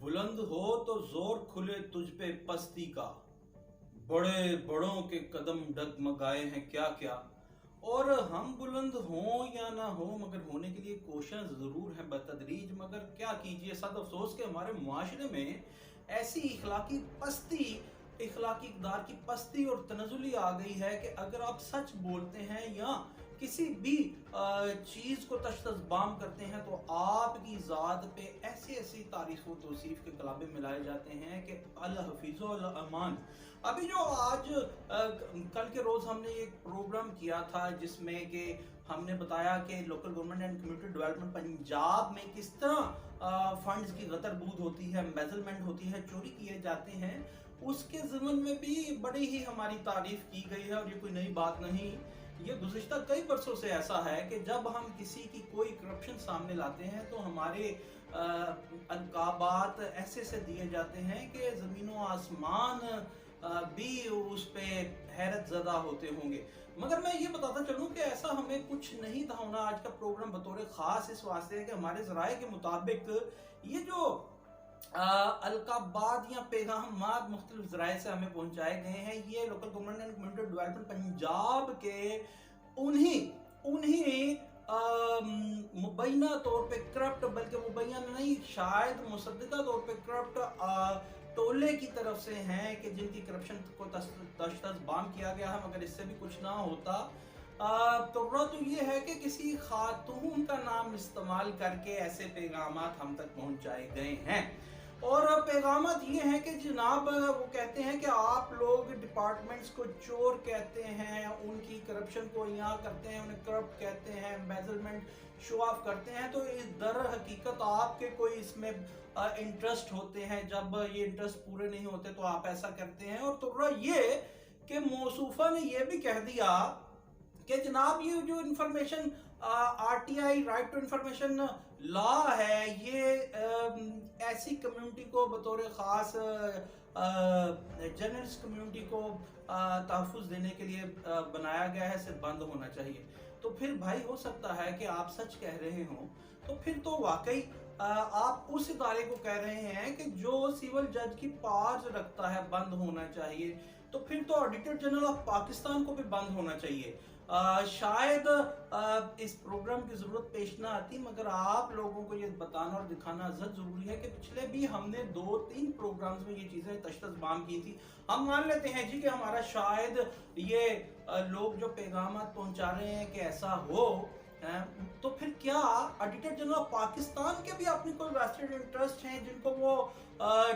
बुलंद हो तो जोर खुले तुझ पे पस्ती का, बड़े बड़ों के कदम डगमगाए हैं क्या क्या। और हम बुलंद हों या ना हो, मगर होने के लिए कोशिश जरूर है बतदरीज। मगर क्या कीजिए, सद अफसोस के हमारे मुआशरे में ऐसी इखलाकी पस्ती, इखलाकी इक़दार की पस्ती और तनज़ुली आ गई है कि अगर आप सच बोलते हैं या किसी भी चीज को तशतज़बाम करते हैं तो आपकी ज़ात पे ऐसी ऐसी तारीफ व तौसीफ के कलाबे मिलाए जाते हैं कि अल हफीज़ो अल अमान। अभी जो आज कल के रोज हमने एक प्रोग्राम किया था जिसमें कि हमने बताया कि local government and community development Punjab में किस तरह फंड्स की गतरबूद होती है, एम्बेजलमेंट होती है, चोरी किए जाते हैं, उसके ज़िमन में भी बड़ी ही हमारी तारीफ की गई है। और ये कोई नई बात नहीं, ये गुज़िश्ता कई बरसों से ऐसा है कि जब हम किसी की कोई करप्शन सामने लाते हैं तो हमारे अलकाबात ऐसे से दिए जाते हैं कि ज़मीन व आसमान भी उस पे हैरत ज़दा होते होंगे। मगर मैं ये बताता चलूँ कि ऐसा हमें कुछ नहीं था होना। आज का प्रोग्राम बतौर ख़ास इस वास्ते है कि हमारे ज़राए के मुताबिक ये जो अलकाबाद या पैगामात मुख्तलिफ ज़राए से हमें पहुंचाए गए हैं, ये local government and community development Punjab के उन्हीं मुबैना तौर पे करप्ट, बल्कि मुबैना नहीं शायद मुसद्दका तौर पे करप्ट टोले की तरफ से हैं कि जिनकी करप्शन को तशतज़बाम किया गया है। मगर इससे भी कुछ ना होता तो ये है कि किसी खातून का नाम इस्तेमाल करके ऐसे पैगामात हम तक पहुंचाए गए हैं। और पैगामात ये हैं कि जनाब वो कहते हैं कि आप लोग डिपार्टमेंट्स को चोर कहते हैं, उनकी करप्शन को यहाँ करते हैं, उन्हें करप्ट कहते हैं, एम्बेजलमेंट शो ऑफ करते हैं। तो इस दर हकीकत आपके कोई इसमें इंटरेस्ट होते हैं, जब ये इंटरेस्ट पूरे नहीं होते तो आप ऐसा करते हैं। और तो ये कि मौसूफा ने यह भी कह दिया कि जनाब ये जो information RTI right to information law है, ये ऐसी कम्युनिटी को बतौर ख़ास जर्नलिस्ट कम्युनिटी को तहफ़्फ़ुज़ देने के लिए बनाया गया है, सिर्फ बंद होना चाहिए। तो फिर भाई हो सकता है कि आप सच कह रहे हो, तो फिर तो वाकई आप उस इदारे को कह रहे हैं कि जो सिविल जज की पावर रखता है बंद होना चाहिए। तो फिर तो ऑडिटर जनरल ऑफ पाकिस्तान को भी बंद होना चाहिए। शायद इस प्रोग्राम की जरूरत पेश ना आती, मगर आप लोगों को ये बताना और दिखाना जरूरी है कि पिछले भी हमने 2-3 प्रोग्राम्स में ये चीजें तशतज़बाम की थी। हम मान लेते हैं जी कि हमारा शायद ये लोग जो पैगामात पहुंचा रहे हैं कि ऐसा हो, तो फिर क्या ऑडिटर जनरल ऑफ पाकिस्तान के भी अपनी कोई वेस्टेड इंटरेस्ट हैं जिनको वो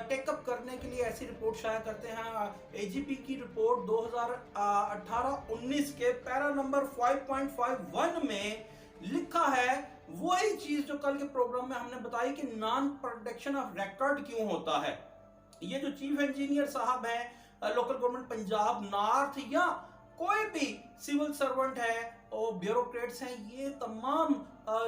टेकअप करने के लिए ऐसी रिपोर्ट शाया करते हैं। एजीपी की रिपोर्ट 2018-19 के पैरा नंबर 5.51 में लिखा है वही चीज जो कल के प्रोग्राम में हमने बताई कि नॉन प्रोटेक्शन ऑफ रिकॉर्ड क्यों होता है। ये जो चीफ इंजीनियर साहब हैं लोकल गवर्नमेंट पंजाब नॉर्थ, या कोई भी सिविल सर्वेंट है और ब्यूरोक्रेट्स हैं, ये तमाम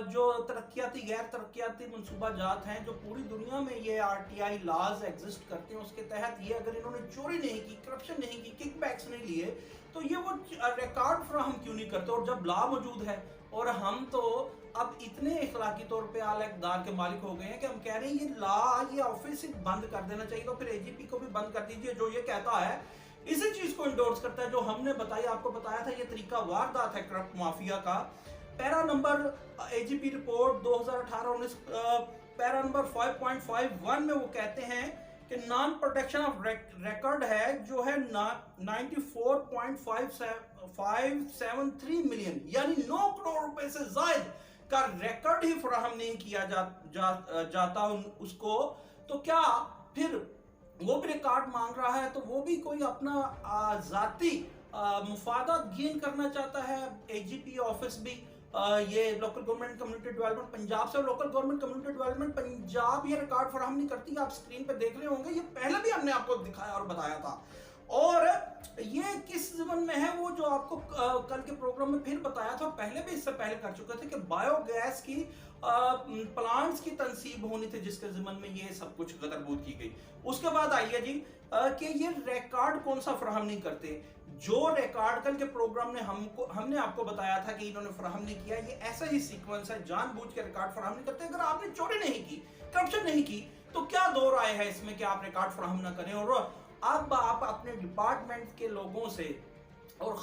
जो तरक्याती गैर तरक्याती मनसूबा जात हैं जो पूरी दुनिया में ये आरटीआई लॉज एग्जिस्ट करते हैं, उसके तहत ये अगर इन्होंने चोरी नहीं की, करप्शन नहीं की, किकबैक्स नहीं लिए, तो ये वो रिकॉर्ड फराहम क्यों नहीं करते। और जब लॉ मौजूद है और हम तो अब इतने इखलाकी तौर पे आला इक़्तिदार के मालिक हो गए हैं कि हम कह रहे हैं ये लॉ, ये ऑफिस बंद कर देना चाहिए, तो फिर एजीपी को भी बंद कर दीजिए जो ये कहता है, इसी चीज को इंडोर्स करता है जो हमने बताई, आपको बताया था ये तरीका वारदात है करप्ट माफिया का। Para number AGP report 2018-19 para number 5.51 में वो कहते हैं कि नॉन प्रोटेक्शन ऑफ रिकॉर्ड है जो है 94.573 मिलियन, यानी 9 करोड़ रुपए से ज्यादा का रिकॉर्ड ही फराहम नहीं किया जाता उसको। तो क्या फिर वो भी रिकॉर्ड मांग रहा है, तो वो भी कोई अपना जाती मुफादात गेन करना चाहता है। एजीपी ऑफिस भी ये local government community development Punjab से, local government community development Punjab ये रिकॉर्ड फराहम नहीं करती। आप स्क्रीन पे देख रहे होंगे, ये पहले भी हमने आपको दिखाया और बताया था। और ये किस ज़िमन में है वो जो आपको कल के प्रोग्राम में फिर बताया था, पहले भी इससे पहले कर चुके थे कि बायोगैस की प्लांट्स की तनसीब होनी थी जिसके ज़िमन में ये सब कुछ गदरबूद की गई। उसके बाद आइए जी कि ये रिकॉर्ड कौन सा फराहम नहीं करते। जो रिकॉर्ड कल के प्रोग्राम में हमने आपको बताया था कि इन्होंने फराहम नहीं किया, ये ऐसा ही सीक्वेंस है, जानबूझ के रिकॉर्ड फराहम नहीं करते। अगर आपने चोरी नहीं की, करप्शन नहीं की, तो क्या दो राय है इसमें कि आप रिकॉर्ड फराहम ना करें? और अब आप अपने डिपार्टमेंट के लोगों से और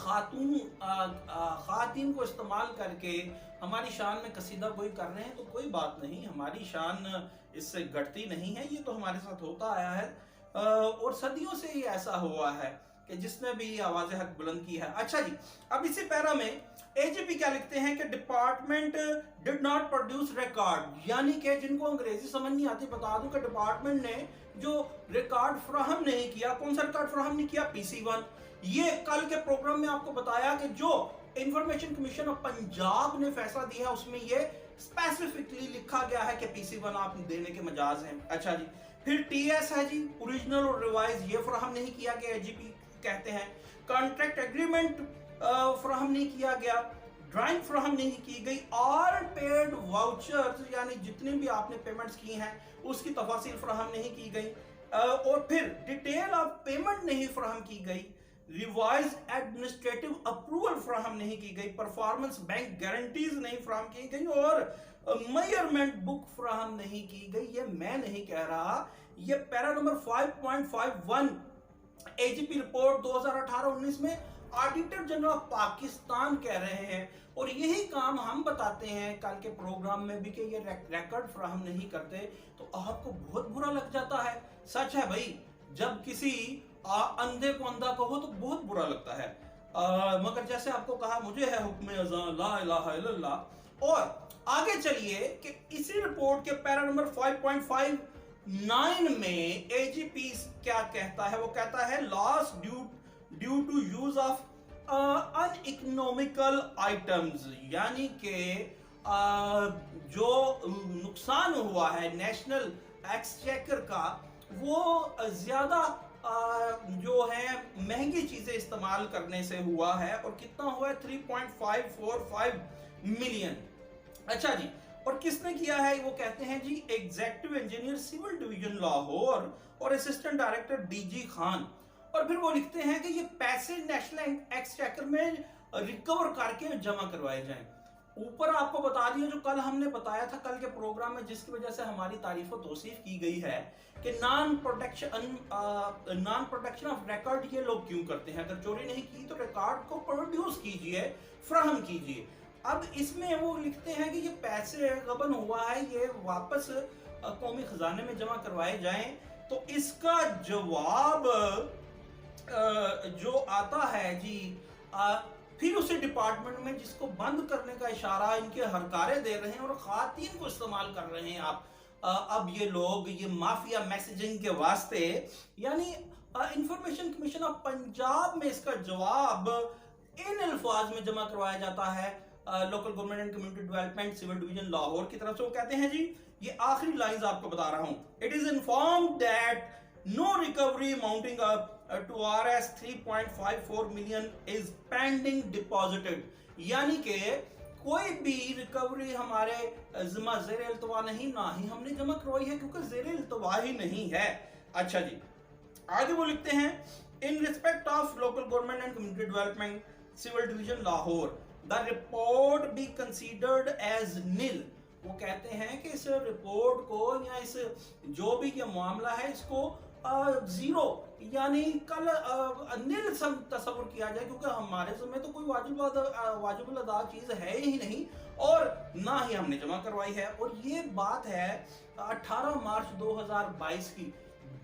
खातून को इस्तेमाल करके हमारी शान में कसीदा कोई कर रहे हैं, तो कोई बात नहीं, हमारी शान इससे घटती नहीं है, ये तो हमारे साथ होता आया है और सदियों से ही ऐसा हुआ है कि जिसने भी आवाज़ हक बुलंद की है। अच्छा जी, अब इसी पैरा में एजीपी क्या लिखते हैं कि department did not produce record, यानी कि जिनको अंग्रेजी समझ नहीं आती बता दूं कि डिपार्टमेंट ने जो रिकॉर्ड फराहम नहीं किया। कौन सा रिकॉर्ड फराहम नहीं किया? PC1। ये कल के प्रोग्राम में आपको बताया कि जो इंफॉर्मेशन कमीशन ऑफ पंजाब ने फैसला दिया उसमें ये स्पेसिफिकली लिखा गया है कि PC1 आप देने के मजाज हैं। अच्छा जी, फिर TS है जी, ओरिजिनल और रिवाइज, ये फराहम नहीं किया गया, एजीपी कहते हैं। कॉन्ट्रैक्ट एग्रीमेंट फराहम नहीं किया गया, ड्राइंग फराहम नहीं की गई, ऑल पेड वाउचर्स यानी जितने भी आपने पेमेंट्स की हैं उसकी तफासिल फराहम नहीं की गई, और फिर डिटेल ऑफ पेमेंट नहीं फराहम की गई, रिवाइज एडमिनिस्ट्रेटिव अप्रूवल फराहम नहीं की गई, परफॉर्मेंस बैंक गारंटीज नहीं फराहम की गई और मेजरमेंट बुक फराहम नहीं की गई। ये मैं नहीं कह रहा, ये पैरा नंबर 5.51 एजीपी रिपोर्ट 2018-19 में ऑडिटर जनरल ऑफ पाकिस्तान कह रहे हैं। और यही काम हम बताते हैं कल के प्रोग्राम में भी कि ये रिकॉर्ड फराहम नहीं करते, तो आपको बहुत बुरा लग जाता है। सच है भाई, जब किसी अंधे को अंधा कहो तो बहुत बुरा लगता है, मगर जैसे आपको कहा मुझे है हुक्म अज़ां ला इलाहा इल्लल्लाह। और आगे चलिए कि इसी रिपोर्ट के पैरा नंबर 5.59 में एजीपी क्या कहता है? वो कहता है loss due to use of uneconomical items, यानी कि जो नुकसान हुआ है नेशनल एक्सचेकर का वो ज्यादा जो है महंगी चीजें इस्तेमाल करने से हुआ है। और कितना हुआ है? 3.545 मिलियन। अच्छा जी, और किसने किया है? वो कहते हैं जी executive engineer civil division Lahore और असिस्टेंट डायरेक्टर डीजी खान। और फिर वो लिखते हैं कि ये पैसे नेशनल एक्सचेकर में रिकवर करके जमा करवाए जाएं। ऊपर आपको बता दिया जो कल हमने बताया था कल के प्रोग्राम में, जिसकी वजह से हमारी तारीफ और तौसीफ की गई है कि नॉन प्रोटेक्शन ऑफ रिकॉर्ड ये लोग क्यों करते हैं? अगर चोरी नहीं की तो रिकॉर्ड को प्रोड्यूस कीजिए, फराहम कीजिए। अब इसमें वो लिखते हैं कि ये पैसे गबन हुआ है, ये वापस कौमी खजाने में जमा करवाए जाएं। तो इसका जवाब जो आता है जी, फिर उसी डिपार्टमेंट में जिसको बंद करने का इशारा इनके हरकारे दे रहे हैं और खातून को इस्तेमाल कर रहे हैं आप, अब ये लोग ये माफिया मैसेजिंग के वास्ते, यानी इंफॉर्मेशन कमीशन ऑफ पंजाब में इसका जवाब इन अल्फाज में जमा करवाया जाता है local government and community development civil division Lahore की तरफ से। वो कहते हैं जी, ये आखिरी लाइंस आपको बता रहा हूं, it is informed that no recovery amounting to RS 3.54 million is pending deposited, यानी कि कोई भी रिकवरी हमारे जिम्मा ज़ेर इल्तवा नहीं, ना ही हमने जमा करवाई है क्योंकि ज़ेर इल्तवा ही नहीं है। अच्छा जी, आगे वो लिखते हैं in respect of local government and community development civil division Lahore the report be considered as nil. वो कहते हैं कि इस रिपोर्ट को या इस जो भी ये मामला है इसको जीरो यानी कल नील तस्वुर किया जाए, क्योंकि हमारे समय तो कोई वाजिबुल अदा चीज है ही नहीं और ना ही हमने जमा करवाई है। और ये बात है 18 मार्च 2022 की,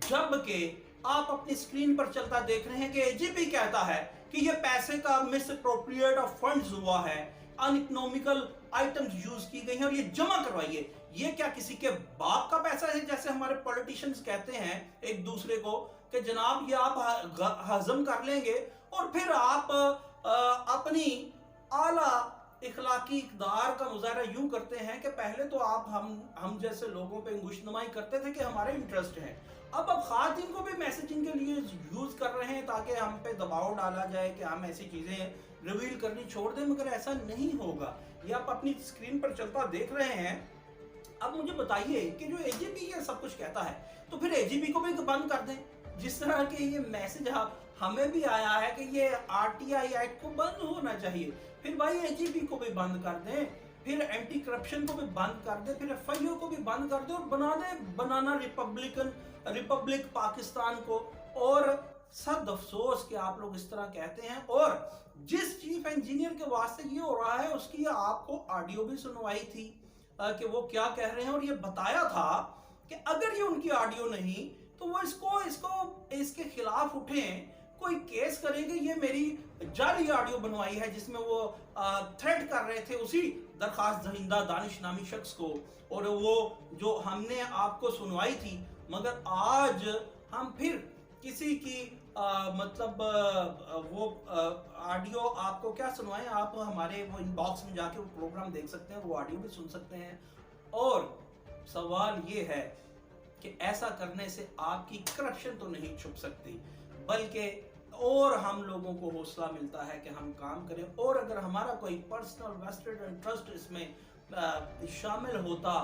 जबकि आप अपनी स्क्रीन पर चलता देख रहे हैं कि एजीपी कहता है कि ये पैसे का मिस अप्रोप्रिएट ऑफ फंड्स हुआ है, अनइकोनॉमिकल आइटम्स यूज की गई हैं और ये जमा करवाइए। ये क्या किसी के बाप का पैसा है? जैसे हमारे पॉलिटिशियंस कहते हैं एक दूसरे को कि जनाब ये आप हजम कर लेंगे और फिर आप अपनी आला इखलाकी इक़दार का मुजाहरा यूं करते हैं कि पहले तो आप हम जैसे लोगों पे अंगुशनुमाई करते थे कि हमारे इंटरेस्ट है, अब खातून को भी मैसेजिंग के लिए यूज कर रहे हैं ताकि हम पे दबाव डाला जाए कि हम ऐसी चीजें रिवील करनी छोड़ दें, मगर ऐसा नहीं होगा। ये आप अपनी स्क्रीन पर चलता देख रहे हैं। अब मुझे बताइए कि जो एजीपी ये सब कुछ कहता है तो फिर एजीपी को भी बंद कर दें, जिस तरह के ये मैसेज हमें भी आया है कि ये आरटीआई एक्ट को बंद होना चाहिए, फिर भाई एजीपी को भी बंद कर दें। फिर एंटी करप्शन को भी बंद कर दे, फिर एफआईओ को भी बंद कर दे और बना दे बनाना रिपब्लिक पाकिस्तान को। और सद अफसोस कि आप लोग इस तरह कहते हैं। और जिस चीफ इंजीनियर के वास्ते ये हो रहा है उसकी आपको ऑडियो भी सुनवाई थी कि वो क्या कह रहे हैं, और ये बताया था कि अगर ये उनकी ऑडियो नहीं तो वो इसके खिलाफ उठे, कोई केस करेंगे। ये मेरी जाली ऑडियो बनवाई है जिसमें वो थ्रेट कर रहे थे उसी दरखास्त दहिंदा दानिश नामी शख्स को, और वो जो हमने आपको सुनवाई थी। मगर आज हम फिर किसी की मतलब वो ऑडियो आपको क्या सुनवाएं, आप हमारे वो इनबॉक्स में जाके वो प्रोग्राम देख सकते हैं, वो ऑडियो भी सुन सकते हैं। और सवाल ये है कि ऐसा करने से आपकी करप्शन तो नहीं छुप सकती, बल्कि और हम लोगों को हौसला मिलता है कि हम काम करें। और अगर हमारा कोई पर्सनल वेस्टेड इंटरेस्ट इसमें शामिल होता,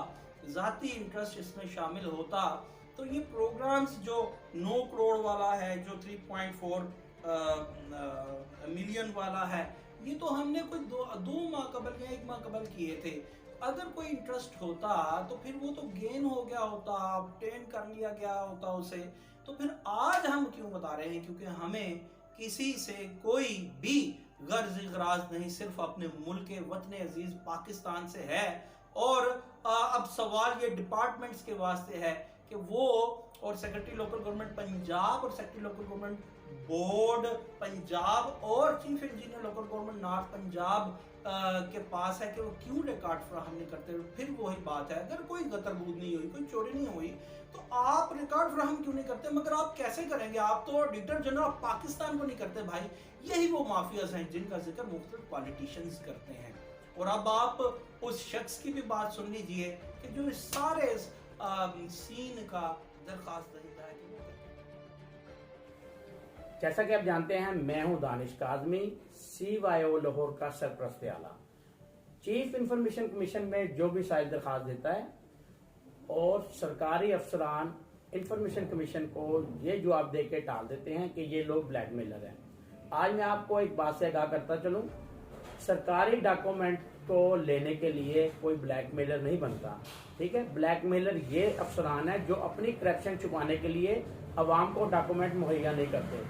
ज़ाती इंटरेस्ट इसमें शामिल होता, तो ये प्रोग्राम्स जो 9 करोड़ वाला है, जो 3.4 मिलियन वाला है, ये तो हमने कोई दो माह कबल या 1 माह कबल किए थे। अगर कोई इंटरेस्ट होता तो फिर वो तो गेन हो गया होता, ऑब्टेन कर लिया गया होता उसे। तो फिर आज हम क्यों बता रहे हैं? क्योंकि हमें किसी से कोई भी गर्ज इगराज नहीं, सिर्फ अपने मुल्क वतन अजीज पाकिस्तान से है। और अब सवाल ये डिपार्टमेंट्स के वास्ते है कि वो और सेक्रेटरी लोकल गवर्नमेंट पंजाब और secretary local government board Punjab और chief engineer local government north Punjab के पास है कि वो क्यों रिकॉर्ड फराहम नहीं करते। फिर वही बात है, अगर कोई गतरबूद नहीं हुई, कोई चोरी नहीं हुई, तो आप रिकॉर्ड फराहम क्यों नहीं करते? मगर आप कैसे करेंगे? आप तो ऑडिटर जनरल ऑफ पाकिस्तान को नहीं करते भाई। यही वो माफियाज हैं जिनका जिक्र मुख्तलिफ पॉलिटिशियंस करते हैं। और अब आप उस शख्स की भी बात सुन लीजिए कि जो इस सारे सीन का दरखास्त देता है। जैसा कि आप जानते हैं, मैं हूं दानिश काज़मी, CYO लाहौर का सरपरस्त आला। चीफ इंफॉर्मेशन कमीशन में जो भी साइल दरखास्त देता है और सरकारी अफसरान इंफॉर्मेशन कमीशन को ये जवाब दे के टाल देते हैं कि ये लोग ब्लैकमेलर हैं। आज मैं आपको एक बात से आगाह करता चलूं, सरकारी डॉक्यूमेंट को लेने के लिए कोई ब्लैकमेलर नहीं बनता। ठीक है, ब्लैकमेलर ये अफसरान है जो अपनी करप्शन छुपाने के लिए अवाम को डॉक्यूमेंट मुहैया नहीं करते।